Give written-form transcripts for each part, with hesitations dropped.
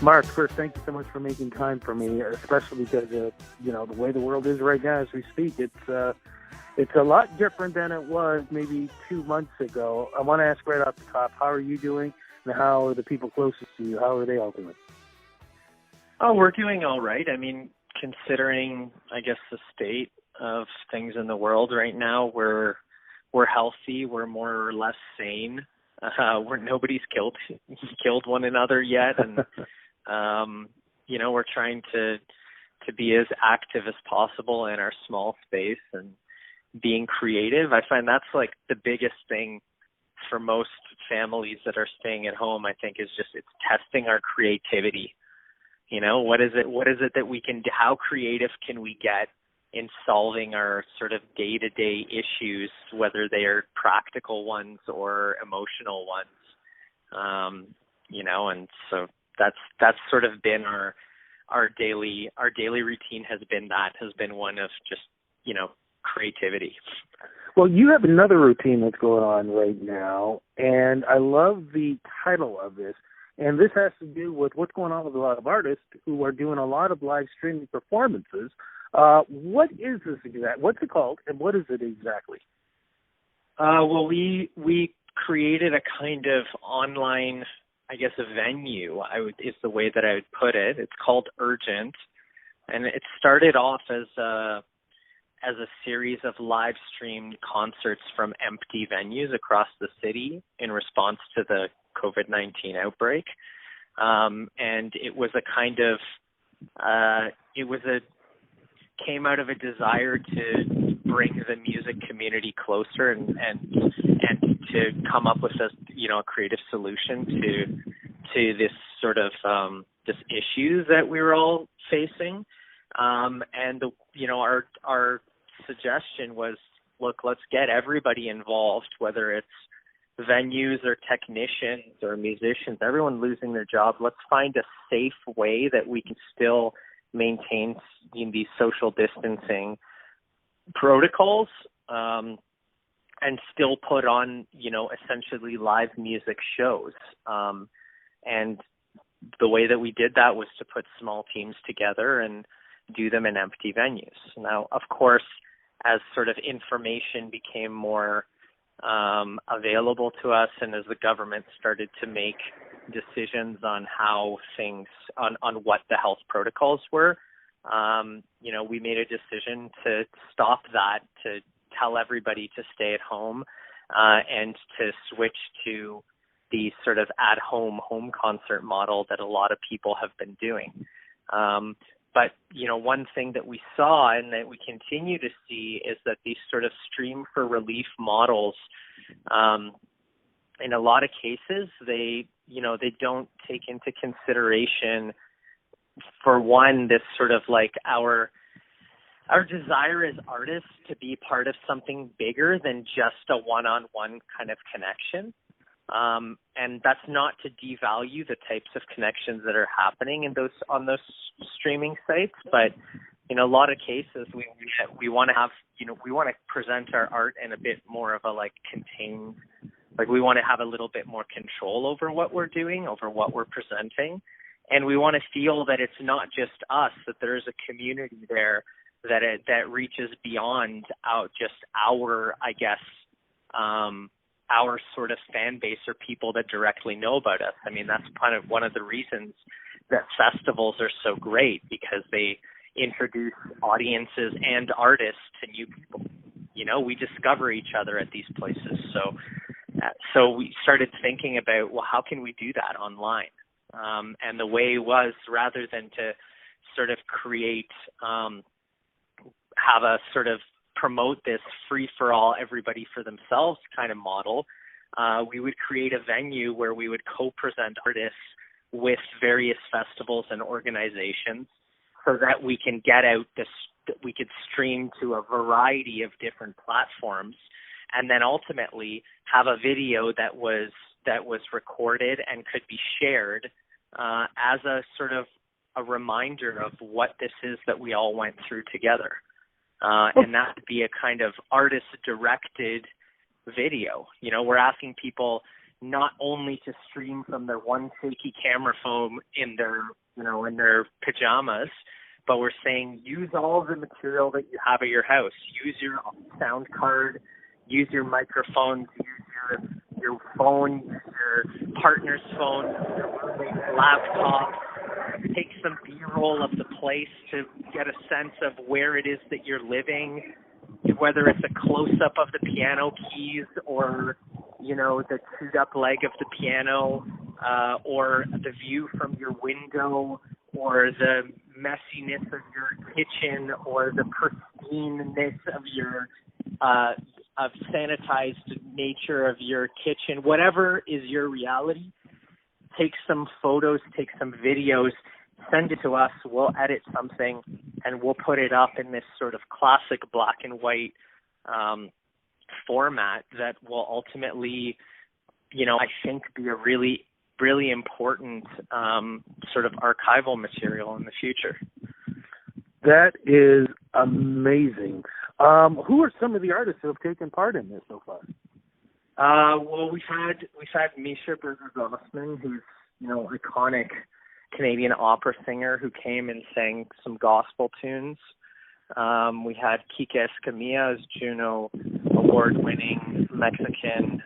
Mark, first, thank you so much for making time for me, especially because, the way the world is right now as we speak, it's a lot different than it was maybe 2 months ago. I want to ask right off the top, how are you doing, and how are the people closest to you? How are they all doing? Oh, we're doing all right. I mean, considering, I guess, the state of things in the world right now, we're healthy, we're more or less sane. Nobody's killed one another yet, and we're trying to be as active as possible in our small space and being creative. I find that's like the biggest thing for most families that are staying at home. I think is just it's testing our creativity. What is it that we can do? How creative can we get in solving our sort of day-to-day issues, whether they are practical ones or emotional ones? And so that's sort of been our daily routine has been one of just, creativity. Well, you have another routine that's going on right now, and I love the title of this. And this has to do with what's going on with a lot of artists who are doing a lot of live streaming performances. What is this exactly? What's it called, and what is it exactly? Well, we created a kind of online, I guess, a venue. Is the way that I would put it. It's called URGNT, and it started off as a series of live streamed concerts from empty venues across the city in response to the COVID-19 outbreak. And it was a kind of, came out of a desire to bring the music community closer and to come up with a creative solution to this sort of, this issue that we were all facing. Our suggestion was, look, let's get everybody involved, whether it's venues or technicians or musicians, everyone losing their job. Let's find a safe way that we can still maintain these social distancing protocols and still put on, essentially live music shows. And the way that we did that was to put small teams together and do them in empty venues. Now, of course, as sort of information became more available to us, and as the government started to make decisions on how things, on what the health protocols were, we made a decision to stop that, to tell everybody to stay at home, and to switch to the sort of at-home home concert model that a lot of people have been doing. But, one thing that we saw and that we continue to see is that these sort of stream for relief models, in a lot of cases, they don't take into consideration, for one, this sort of like our desire as artists to be part of something bigger than just a one-on-one kind of connection. And that's not to devalue the types of connections that are happening on those streaming sites, but in a lot of cases, we want to have, we want to present our art in a bit more of a contained, we want to have a little bit more control over what we're doing, over what we're presenting, and we want to feel that it's not just us, that there is a community there that reaches beyond just our, I guess, our sort of fan base or people that directly know about us. I mean, that's kind of one of the reasons that festivals are so great, because they introduce audiences and artists to new people. We discover each other at these places. So we started thinking about, well, how can we do that online? And the way was, rather than to sort of create, have a sort of promote this free-for-all, everybody for themselves kind of model, we would create a venue where we would co-present artists with various festivals and organizations so that we can get out we could stream to a variety of different platforms, and then ultimately have a video that was recorded and could be shared as a sort of a reminder of what this is that we all went through together. And that would be a kind of artist-directed video. We're asking people not only to stream from their one shaky camera phone in their pajamas, but we're saying use all the material that you have at your house. Use your sound card, use your microphones, use your phone, use your partner's phone, your roommate's laptop. Take some B-roll of the place to get a sense of where it is that you're living, whether it's a close-up of the piano keys or, the chewed-up leg of the piano, or the view from your window, or the messiness of your kitchen, or the pristineness of your of sanitized nature of your kitchen. Whatever is your reality, take some photos, take some videos, send it to us. We'll edit something, and we'll put it up in this sort of classic black and white format that will ultimately, I think be a really, really important sort of archival material in the future. That is amazing. Who are some of the artists who have taken part in this so far? Well, we've had Misha Berger-Gossman, who's iconic Canadian opera singer who came and sang some gospel tunes. We had Kika Escamilla, Juno award-winning Mexican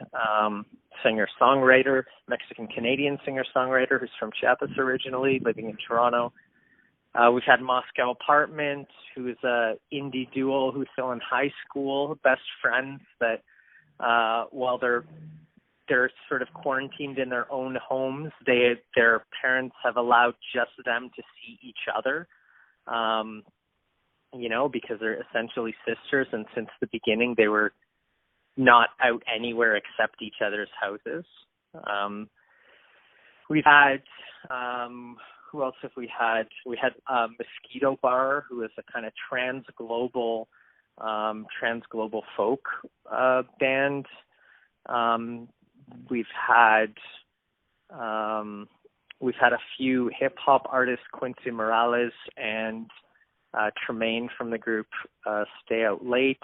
singer-songwriter, Mexican-Canadian singer-songwriter who's from Chiapas originally, living in Toronto. We've had Moscow Apartment, who is a indie duo who's still in high school, best friends that while they're sort of quarantined in their own homes, their parents have allowed just them to see each other, because they're essentially sisters, and since the beginning they were not out anywhere except each other's houses. We've had who else have we had? We had Mosquito Bar, who is a kind of transglobal folk band. We've had a few hip hop artists, Quincy Morales and Tremaine from the group Stay Out Late.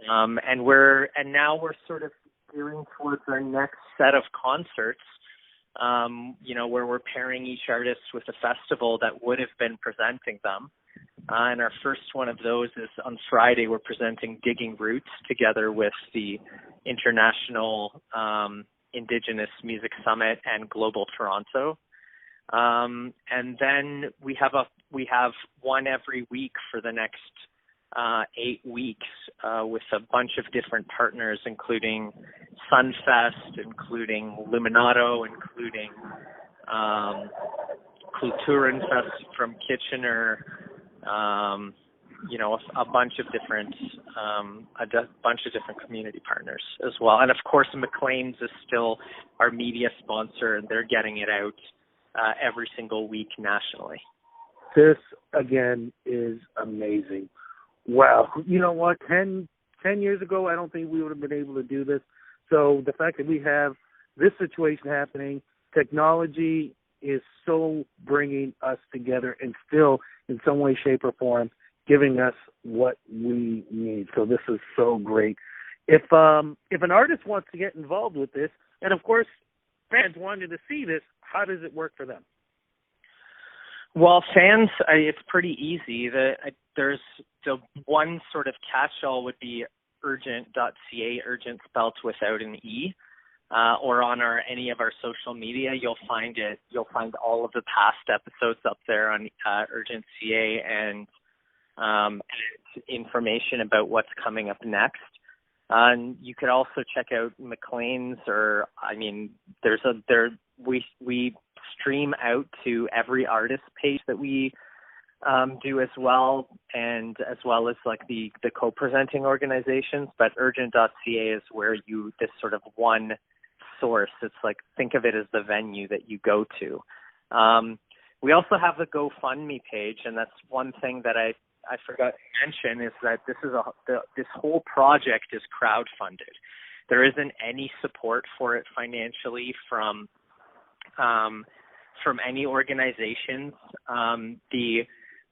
And now we're sort of gearing towards our next set of concerts, where we're pairing each artist with a festival that would have been presenting them. And our first one of those is on Friday. We're presenting Digging Roots together with the International Indigenous Music Summit and Global Toronto. And then we have one every week for the next 8 weeks with a bunch of different partners, including Sunfest, including Luminato, including Kulturenfest from Kitchener, a bunch of different community partners as well. And of course, McLean's is still our media sponsor, and they're getting it out every single week nationally. This again is amazing. Wow. You know what? 10 years ago, I don't think we would have been able to do this. So the fact that we have this situation happening, technology is so bringing us together and still in some way, shape, or form giving us what we need. So this is so great. If an artist wants to get involved with this, and of course fans wanted to see this, how does it work for them? Well, fans, it's pretty easy. There's the one sort of catch-all would be urgent.ca, urgent spelled without an E, or on any of our social media. You'll find it. You'll find all of the past episodes up there on urgent.ca and information about what's coming up next. And you could also check out McLean's, we stream out to every artist page that we do as well, and as well as like the co-presenting organizations. But urgent.ca is where this sort of one source. It's like, think of it as the venue that you go to. We also have the GoFundMe page, and that's one thing that I forgot to mention is that this whole project is crowdfunded. There isn't any support for it financially from any organizations.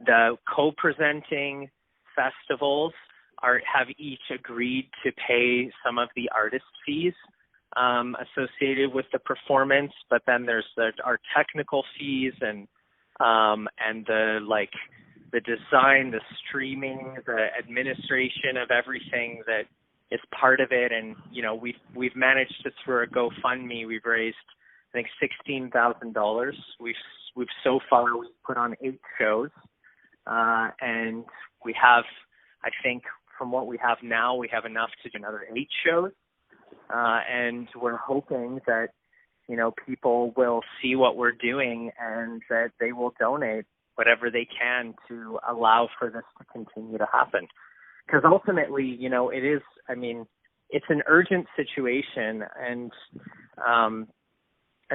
The co-presenting festivals have each agreed to pay some of the artist fees associated with the performance, but then there's our technical fees and the design, the streaming, the administration of everything that is part of it. And we've managed to, through a GoFundMe, we've raised I think $16,000. We've so far we've put on 8 shows, and we have, I think from what we have now, we have enough to do another 8 shows, and we're hoping that people will see what we're doing and that they will donate whatever they can to allow for this to continue to happen. Because ultimately, it is, it's an urgent situation, and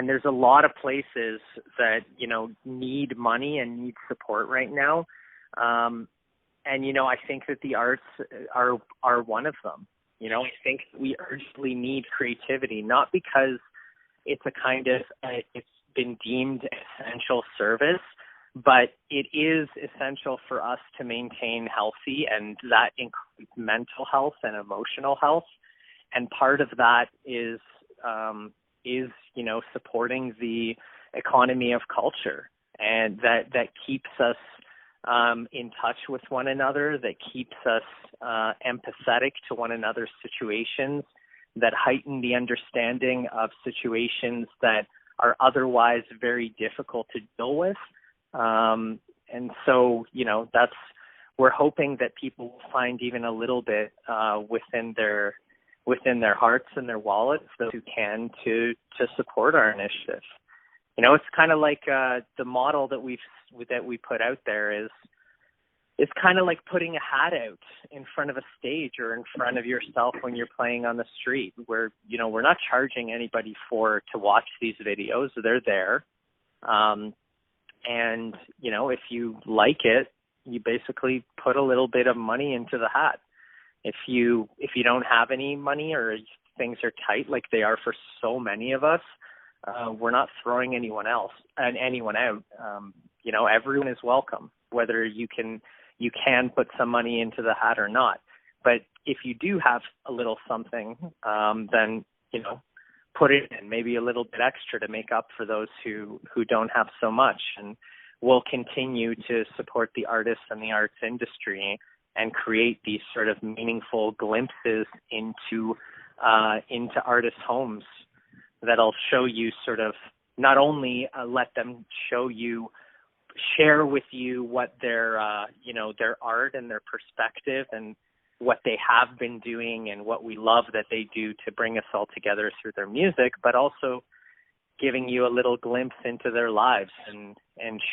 there's a lot of places that, need money and need support right now. I think that the arts are one of them. I think we urgently need creativity, not because it's a kind of, it's been deemed essential service, but it is essential for us to maintain healthy, and that includes mental health and emotional health. And part of that is supporting the economy of culture, and that keeps us in touch with one another, that keeps us empathetic to one another's situations, that heighten the understanding of situations that are otherwise very difficult to deal with. And so, we're hoping that people will find even a little bit within their hearts and their wallets, those who can, to support our initiative. It's kind of like the model that we put out there is kind of like putting a hat out in front of a stage or in front of yourself when you're playing on the street, where we're not charging anybody to watch these videos. They're there, and if you like it, you basically put a little bit of money into the hat. If you don't have any money, or things are tight like they are for so many of us, we're not throwing anyone out. Everyone is welcome, whether you can put some money into the hat or not. But if you do have a little something, then put it in, maybe a little bit extra to make up for those who don't have so much. And we'll continue to support the artists and the arts industry and create these sort of meaningful glimpses into artists' homes that'll show you sort of, not only let them share with you what their art and their perspective and what they have been doing and what we love that they do to bring us all together through their music, but also giving you a little glimpse into their lives and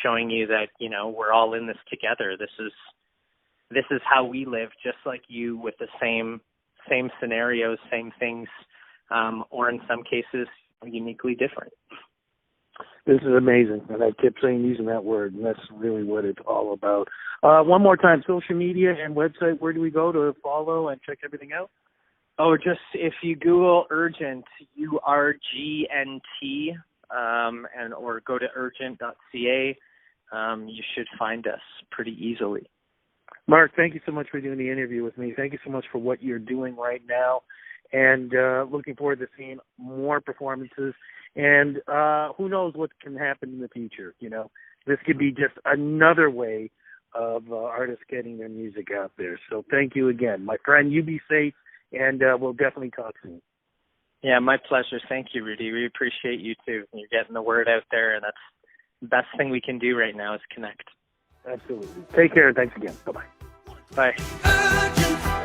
showing you that, we're all in this together. This is how we live, just like you, with the same scenarios, same things, or in some cases, uniquely different. This is amazing, and I kept using that word, and that's really what it's all about. One more time, social media and website, where do we go to follow and check everything out? Oh, just if you Google URGNT, URGNT, or go to urgent.ca, you should find us pretty easily. Mark, thank you so much for doing the interview with me. Thank you so much for what you're doing right now, and looking forward to seeing more performances. And who knows what can happen in the future. This could be just another way of artists getting their music out there. So thank you again. My friend, you be safe, and we'll definitely talk soon. Yeah, my pleasure. Thank you, Rudy. We appreciate you, too. You're getting the word out there, and that's the best thing we can do right now is connect. Absolutely. Take care, and thanks again. Bye-bye. Bye.